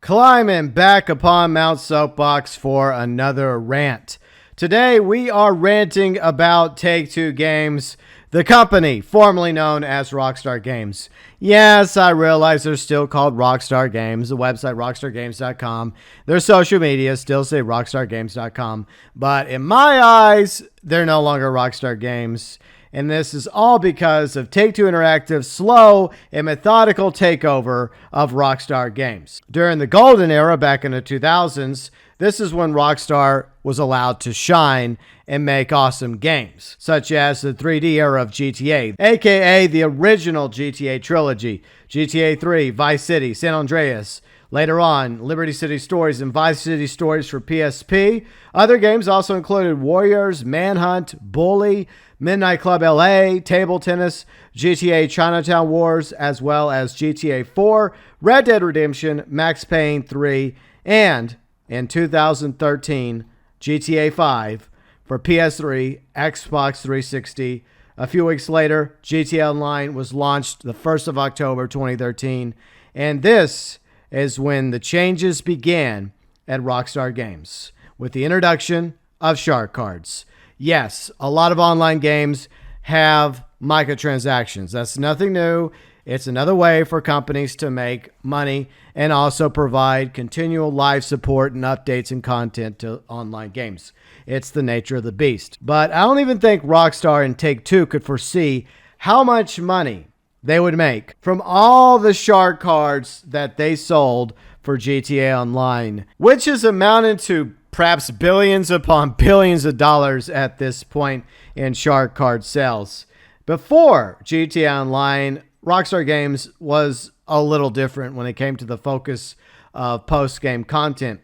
Climbing back upon Mount Soapbox for another rant. Today we are ranting about Take-Two Games, the company formerly known as Rockstar Games. Yes, I realize they're still called Rockstar Games. The website rockstargames.com. Their social media still say rockstargames.com. But in my eyes, they're no longer Rockstar Games. And this is all because of Take-Two Interactive's slow and methodical takeover of Rockstar Games. During the golden era back in the 2000s, this is when Rockstar was allowed to shine and make awesome games, such as the 3D era of GTA, aka the original GTA Trilogy, GTA 3, Vice City, San Andreas. Later on, Liberty City Stories and Vice City Stories for PSP. Other games also included Warriors, Manhunt, Bully, Midnight Club LA, Table Tennis, GTA Chinatown Wars, as well as GTA 4, Red Dead Redemption, Max Payne 3, and in 2013, GTA 5 for PS3, Xbox 360. A few weeks later, GTA Online was launched the 1st of October 2013, and this is when the changes began at Rockstar Games with the introduction of Sharkcards. Yes, a lot of online games have microtransactions. That's nothing new. It's another way for companies to make money and also provide continual live support and updates and content to online games. It's the nature of the beast. But I don't even think Rockstar and Take-Two could foresee how much money they would make from all the Sharkcards that they sold for GTA Online, which is amounted to perhaps billions upon billions of dollars at this point in Sharkcard sales. Before GTA Online, Rockstar Games was a little different when it came to the focus of post-game content.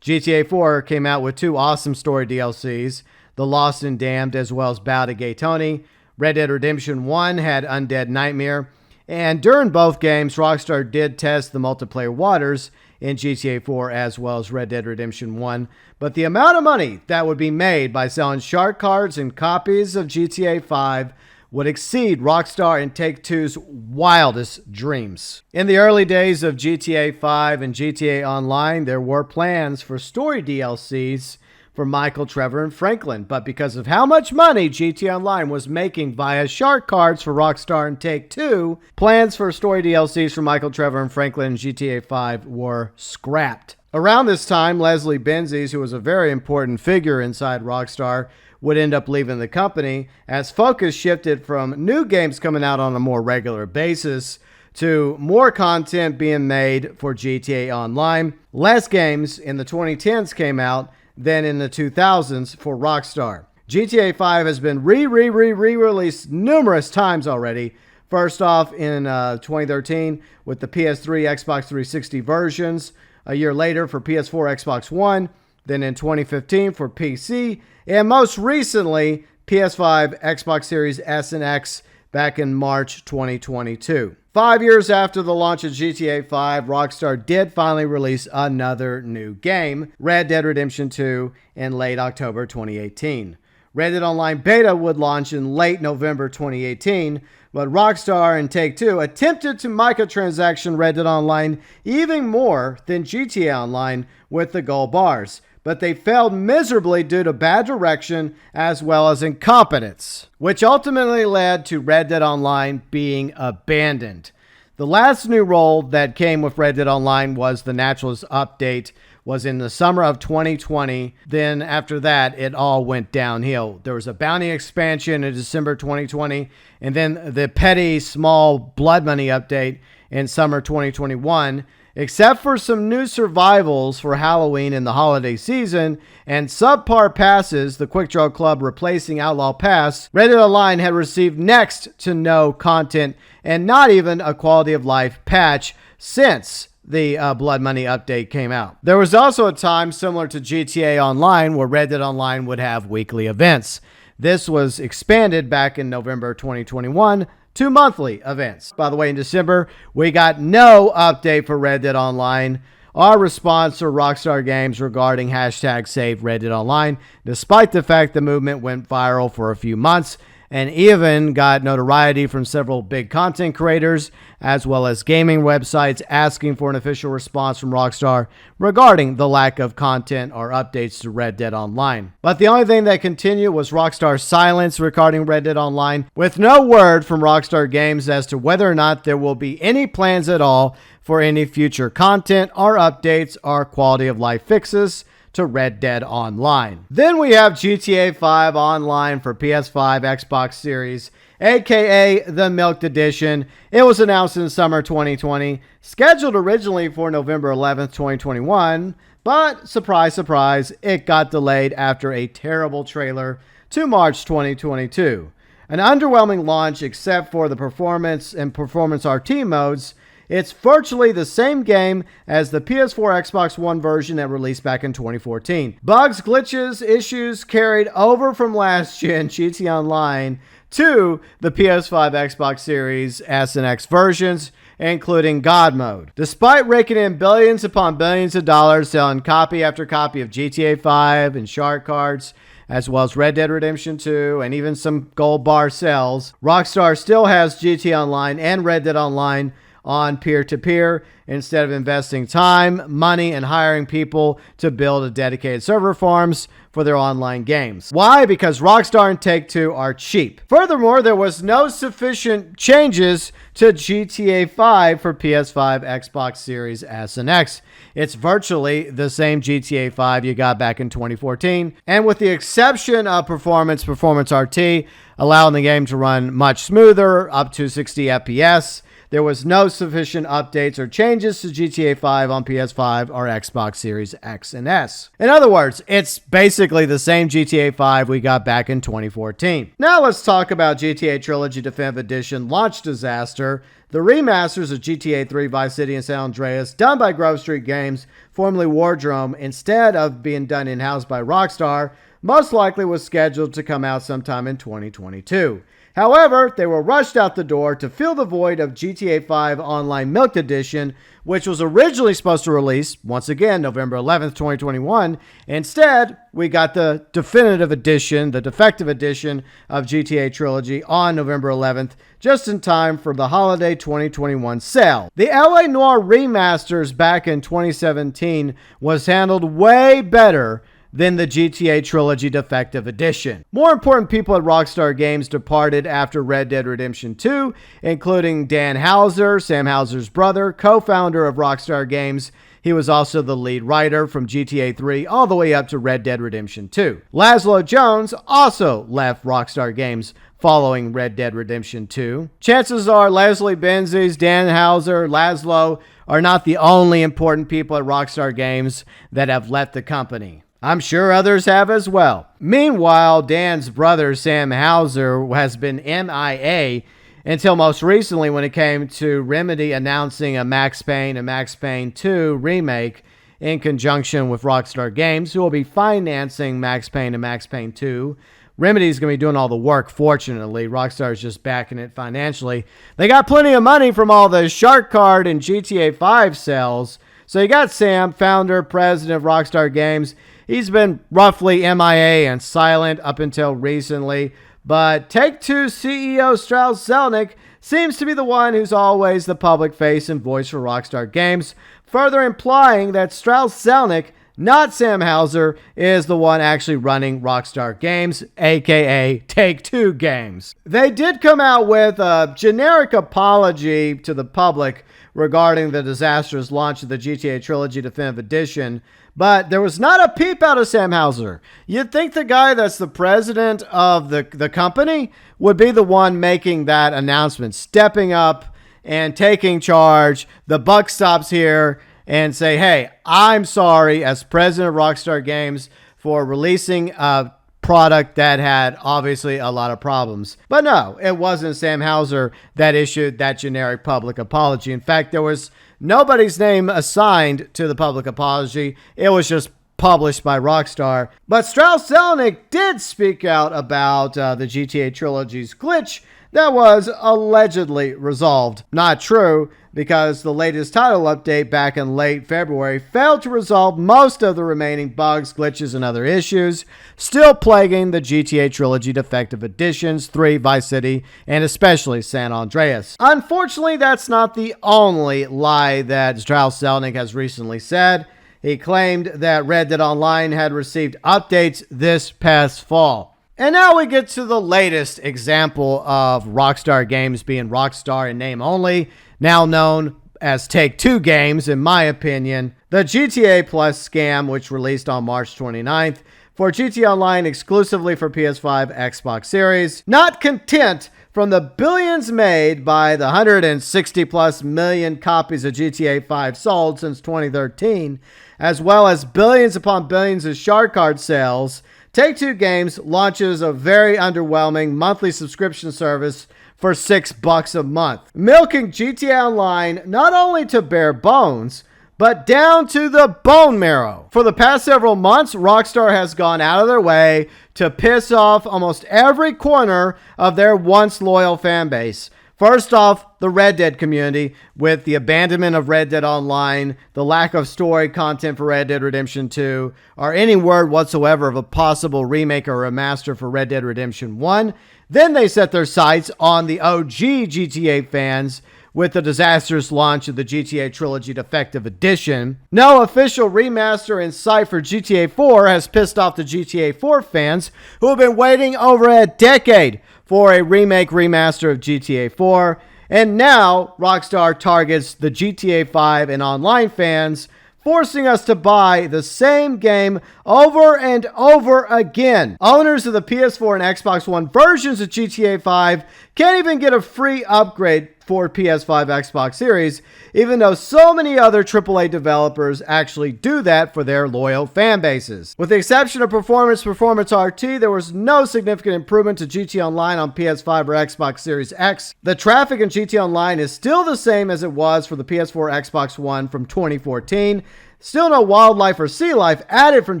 GTA 4 came out with two awesome story DLCs, The Lost and Damned as well as Bow to Gay Tony. Red Dead Redemption 1 had Undead Nightmare. And during both games, Rockstar did test the multiplayer waters in GTA 4 as well as Red Dead Redemption 1. But the amount of money that would be made by selling Sharkcards and copies of GTA 5 would exceed Rockstar and Take-Two's wildest dreams. In the early days of GTA 5 and GTA Online, there were plans for story DLCs for Michael, Trevor, and Franklin, but because of how much money GTA Online was making via Sharkcards for Rockstar and Take-Two, plans for story DLCs for Michael, Trevor, and Franklin in GTA 5 were scrapped. Around this time, Leslie Benzies, who was a very important figure inside Rockstar, would end up leaving the company as focus shifted from new games coming out on a more regular basis to more content being made for GTA Online. Less games in the 2010s came out than in the 2000s for Rockstar. GTA 5 has been re-released numerous times already. First off in 2013 with the PS3, Xbox 360 versions. A year later for PS4, Xbox One. Then in 2015 for PC. And most recently, PS5, Xbox Series S and X back in March 2022. 5 years after the launch of GTA 5, Rockstar did finally release another new game, Red Dead Redemption 2, in late October 2018. Red Dead Online Beta would launch in late November 2018, but Rockstar and Take-Two attempted to microtransaction Red Dead Online even more than GTA Online with the gold bars, but they failed miserably due to bad direction as well as incompetence, which ultimately led to Red Dead Online being abandoned. The last new role that came with Red Dead Online was the Naturalist update, was in the summer of 2020. Then after that, it all went downhill. There was a bounty expansion in December 2020, and then the petty small blood money update in summer 2021. Except for some new survivals for Halloween and the holiday season and subpar passes, the Quick Draw Club replacing Outlaw Pass, Red Dead Online had received next to no content and not even a quality of life patch since the Blood Money update came out. There was also a time similar to GTA Online where Red Dead Online would have weekly events. This was expanded back in November 2021 to monthly events. By the way, in December, we got no update for Red Dead Online. Our response to Rockstar Games regarding hashtag Save Red Dead Online, despite the fact the movement went viral for a few months and even got notoriety from several big content creators as well as gaming websites asking for an official response from Rockstar regarding the lack of content or updates to Red Dead Online. But the only thing that continued was Rockstar's silence regarding Red Dead Online, with no word from Rockstar Games as to whether or not there will be any plans at all for any future content or updates or quality of life fixes to Red Dead Online. Then we have GTA 5 Online for PS5, Xbox Series, aka the Milked Edition. It was announced in summer 2020, scheduled originally for November 11th, 2021, but surprise, surprise, it got delayed after a terrible trailer to March 2022. An underwhelming launch except for the performance and performance RT modes. It's virtually the same game as the PS4 Xbox One version that released back in 2014. Bugs, glitches, issues carried over from last gen GTA Online to the PS5, Xbox Series S and X versions, including God Mode. Despite raking in billions upon billions of dollars selling copy after copy of GTA 5 and Sharkcards, as well as Red Dead Redemption 2 and even some gold bar sales, Rockstar still has GTA Online and Red Dead Online on peer-to-peer instead of investing time, money, and hiring people to build a dedicated server farms for their online games. Why? Because Rockstar and Take-Two are cheap. Furthermore, there was no sufficient changes to GTA 5 for PS5, Xbox Series S and X. It's virtually the same GTA 5 you got back in 2014, and with the exception of performance RT, allowing the game to run much smoother, up to 60 FPS, there was no sufficient updates or changes to GTA 5 on PS5 or Xbox Series X and S. In other words, it's basically the same GTA 5 we got back in 2014. Now let's talk about GTA Trilogy Definitive Edition launch disaster. The remasters of GTA 3, Vice City, and San Andreas, done by Grove Street Games, formerly Wardrome, instead of being done in-house by Rockstar, most likely was scheduled to come out sometime in 2022. However, they were rushed out the door to fill the void of GTA 5 Online Milked Edition, which was originally supposed to release, once again, November 11th, 2021. Instead, we got the Definitive Edition, the Defective Edition of GTA Trilogy on November 11th, just in time for the holiday 2021 sale. The LA Noire remasters back in 2017 was handled way better than the GTA Trilogy Defective Edition. More important people at Rockstar Games departed after Red Dead Redemption 2, including Dan Houser, Sam Houser's brother, co-founder of Rockstar Games. He was also the lead writer from GTA 3 all the way up to Red Dead Redemption 2. Laszlo Jones also left Rockstar Games following Red Dead Redemption 2. Chances are Leslie Benzies, Dan Houser, Laszlo are not the only important people at Rockstar Games that have left the company. I'm sure others have as well. Meanwhile, Dan's brother, Sam Houser, has been MIA until most recently when it came to Remedy announcing a Max Payne and Max Payne 2 remake in conjunction with Rockstar Games, who will be financing Max Payne and Max Payne 2. Remedy's going to be doing all the work, fortunately. Rockstar is just backing it financially. They got plenty of money from all the Sharkcard and GTA 5 sales. So you got Sam, founder, president of Rockstar Games. He's been roughly MIA and silent up until recently, but Take-Two CEO Strauss Zelnick seems to be the one who's always the public face and voice for Rockstar Games, further implying that Strauss Zelnick, not Sam Houser, is the one actually running Rockstar Games, aka Take-Two Games. They did come out with a generic apology to the public regarding the disastrous launch of the GTA Trilogy Definitive Edition, but there was not a peep out of Sam Houser. You'd think the guy that's the president of the company would be the one making that announcement, stepping up and taking charge. The buck stops here and say, hey, I'm sorry as president of Rockstar Games for releasing a product that had obviously a lot of problems. But no, it wasn't Sam Houser that issued that generic public apology. In fact, there was nobody's name assigned to the public apology. It was just published by Rockstar. But Strauss Zelnick did speak out about the GTA Trilogy's glitch that was allegedly resolved. Not true. because the latest title update back in late February failed to resolve most of the remaining bugs, glitches, and other issues still plaguing the GTA Trilogy Definitive Editions 3, Vice City, and especially San Andreas. Unfortunately, that's not the only lie that Strauss Zelnick has recently said. He claimed that Red Dead Online had received updates this past fall. And now we get to the latest example of Rockstar Games being Rockstar in name only, now known as Take-Two Games, in my opinion. The GTA Plus scam, which released on March 29th for GTA Online exclusively for PS5, Xbox Series. Not content from the billions made by the 160 plus million copies of GTA 5 sold since 2013, as well as billions upon billions of Sharkcard sales, Take-Two Games launches a very underwhelming monthly subscription service for $6 a month, milking GTA Online not only to bare bones, but down to the bone marrow. For the past several months, Rockstar has gone out of their way to piss off almost every corner of their once loyal fan base. First off, the Red Dead community, with the abandonment of Red Dead Online, the lack of story content for Red Dead Redemption 2, or any word whatsoever of a possible remake or remaster for Red Dead Redemption 1. Then they set their sights on the OG GTA fans with the disastrous launch of the GTA Trilogy Definitive Edition. No official remaster in sight for GTA 4 has pissed off the GTA 4 fans who have been waiting over a decade for a remake remaster of GTA 4. And now Rockstar targets the GTA 5 and online fans, forcing us to buy the same game over and over again. Owners of the PS4 and Xbox One versions of GTA 5 can't even get a free upgrade for PS5, Xbox Series, even though so many other AAA developers actually do that for their loyal fan bases. With the exception of Performance RT, there was no significant improvement to GTA Online on PS5 or Xbox Series X. The traffic in GTA Online is still the same as it was for the PS4, Xbox One from 2014. Still no wildlife or sea life added from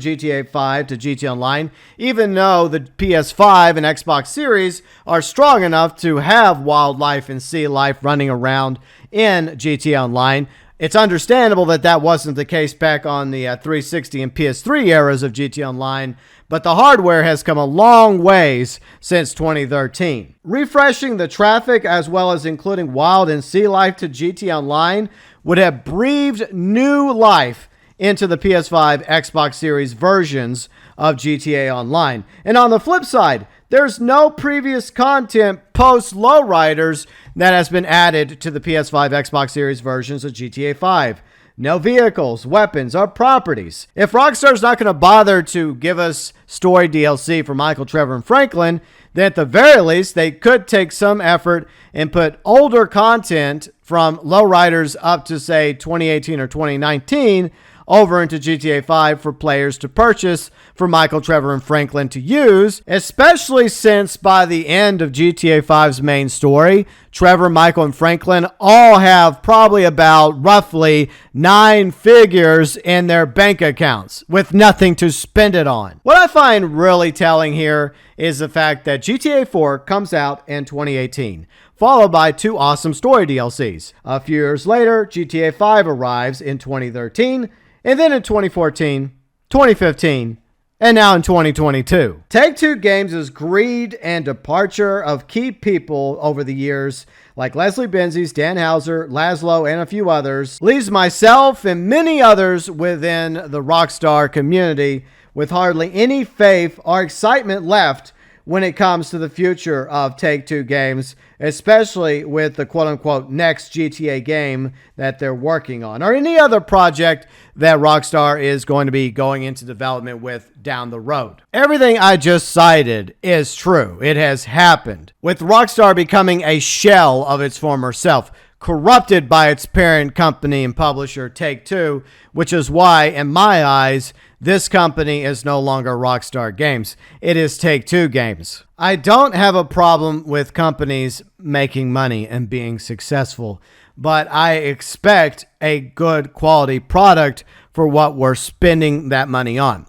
GTA 5 to GTA Online, even though the PS5 and Xbox Series are strong enough to have wildlife and sea life running around in GTA Online. It's understandable that that wasn't the case back on the 360 and PS3 eras of GTA Online, but the hardware has come a long ways since 2013. Refreshing the traffic as well as including wild and sea life to GTA Online would have breathed new life into the PS5, Xbox Series versions of GTA Online. And on the flip side, there's no previous content post Lowriders that has been added to the PS5, Xbox Series versions of GTA 5. No vehicles, weapons, or properties. If Rockstar's not going to bother to give us story DLC for Michael, Trevor, and Franklin, then at the very least, they could take some effort and put older content from Lowriders up to, say, 2018 or 2019 over into GTA 5 for players to purchase for Michael, Trevor, and Franklin to use, especially since by the end of GTA 5's main story, Trevor, Michael, and Franklin all have probably about roughly 9 figures in their bank accounts with nothing to spend it on. What I find really telling here is the fact that GTA 4 comes out in 2018, followed by 2 awesome story DLCs. A few years later, GTA 5 arrives in 2013, and then in 2014, 2015, and now in 2022. Take-Two Games' greed and departure of key people over the years, like Leslie Benzies, Dan Houser, Laszlo, and a few others, leaves myself and many others within the Rockstar community with hardly any faith or excitement left when it comes to the future of Take-Two Games, especially with the quote-unquote next GTA game that they're working on, or any other project that Rockstar is going to be going into development with down the road. Everything I just cited is true. It has happened, with Rockstar becoming a shell of its former self, corrupted by its parent company and publisher Take-Two, which is why, in my eyes, this company is no longer Rockstar Games. It is Take-Two Games. I don't have a problem with companies making money and being successful, but I expect a good quality product for what we're spending that money on.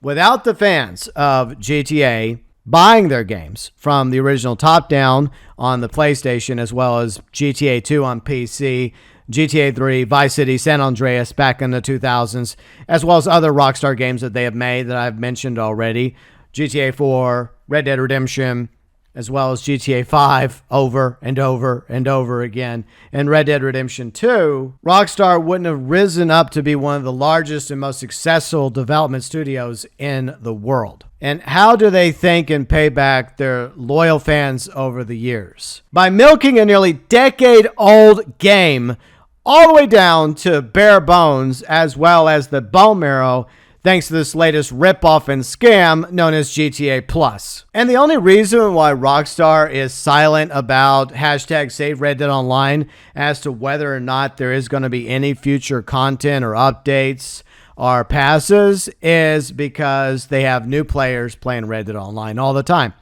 Without the fans of GTA buying their games from the original top-down on the PlayStation as well as GTA 2 on PC, GTA 3, Vice City, San Andreas back in the 2000s, as well as other Rockstar games that they have made that I've mentioned already. GTA 4, Red Dead Redemption, as well as GTA 5 over and over and over again. And Red Dead Redemption 2, Rockstar wouldn't have risen up to be one of the largest and most successful development studios in the world. And how do they think and pay back their loyal fans over the years? By milking a nearly decade-old game all the way down to bare bones, as well as the bone marrow, thanks to this latest ripoff and scam known as GTA Plus. And the only reason why Rockstar is silent about hashtag Save Red Dead Online as to whether or not there is going to be any future content or updates or passes is because they have new players playing Red Dead Online all the time.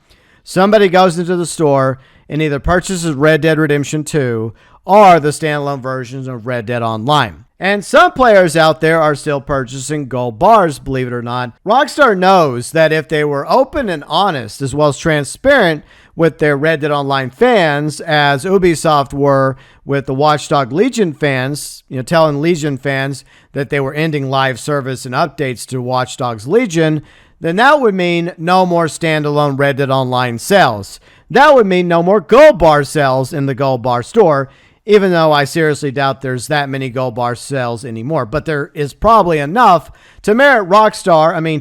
Somebody goes into the store and either purchases Red Dead Redemption 2 or the standalone versions of Red Dead Online. And some players out there are still purchasing gold bars, believe it or not. Rockstar knows that if they were open and honest, as well as transparent with their Red Dead Online fans, as Ubisoft were with the Watch Dogs Legion fans, telling Legion fans that they were ending live service and updates to Watch Dogs Legion, then that would mean no more standalone Red Dead Online sales. That would mean no more gold bar sales in the gold bar store, even though I seriously doubt there's that many gold bar sales anymore. But there is probably enough to merit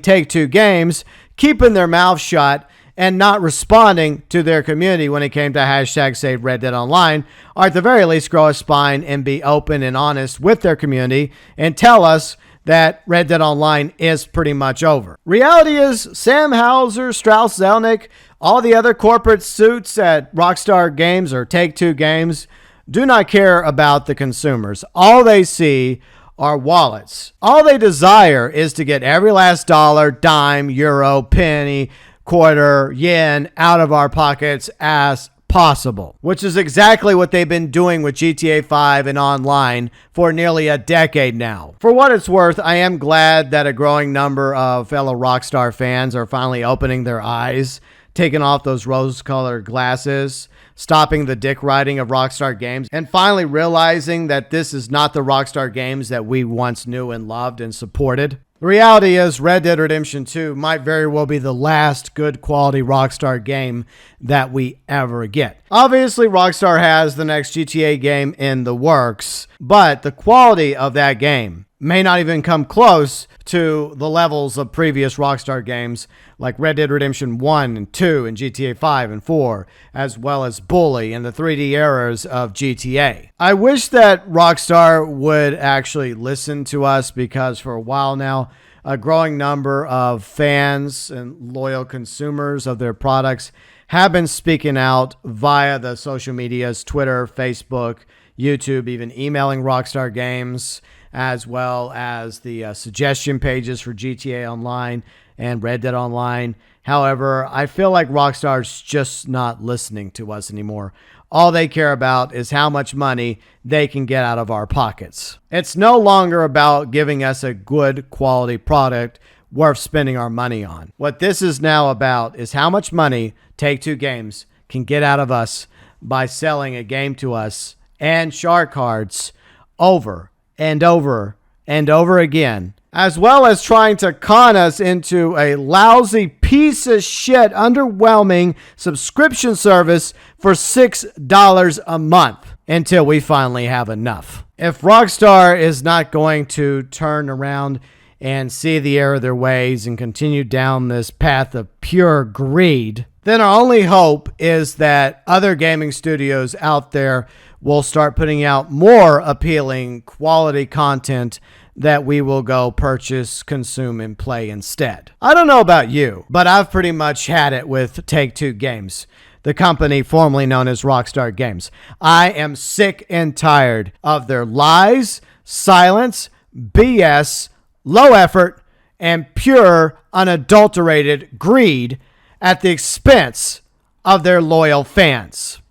Take-Two Games, keeping their mouth shut and not responding to their community when it came to hashtag Save Red Dead Online, or at the very least grow a spine and be open and honest with their community and tell us that Red Dead Online is pretty much over. Reality is Sam Hauser, Strauss Zelnick, all the other corporate suits at Rockstar Games or Take-Two Games do not care about the consumers. All they see are wallets. All they desire is to get every last dollar, dime, euro, penny, quarter, yen out of our pockets as possible, which is exactly what they've been doing with GTA 5 and online for nearly a decade now. For what it's worth, I am glad that a growing number of fellow Rockstar fans are finally opening their eyes, taking off those rose-colored glasses, stopping the dick riding of Rockstar Games, and finally realizing that this is not the Rockstar Games that we once knew and loved and supported. The reality is Red Dead Redemption 2 might very well be the last good quality Rockstar game that we ever get. Obviously, Rockstar has the next GTA game in the works, but the quality of that game may not even come close to the levels of previous Rockstar games like Red Dead Redemption 1 and 2 and GTA 5 and 4, as well as Bully and the 3D eras of GTA. I wish that Rockstar would actually listen to us, because for a while now, a growing number of fans and loyal consumers of their products have been speaking out via the social medias, Twitter, Facebook, YouTube, even emailing Rockstar Games, as well as the suggestion pages for GTA Online and Red Dead Online. However, I feel like Rockstar's just not listening to us anymore. All they care about is how much money they can get out of our pockets. It's no longer about giving us a good quality product worth spending our money on. What this is now about is how much money Take-Two Games can get out of us by selling a game to us and Sharkcards over and over and over again, as well as trying to con us into a lousy piece of shit, underwhelming subscription service for $6 a month until we finally have enough. If Rockstar is not going to turn around and see the error of their ways and continue down this path of pure greed, then our only hope is that other gaming studios out there will start putting out more appealing quality content that we will go purchase, consume, and play instead. I don't know about you, but I've pretty much had it with Take-Two Games, the company formerly known as Rockstar Games. I am sick and tired of their lies, silence, BS, low effort, and pure, unadulterated greed at the expense of their loyal fans.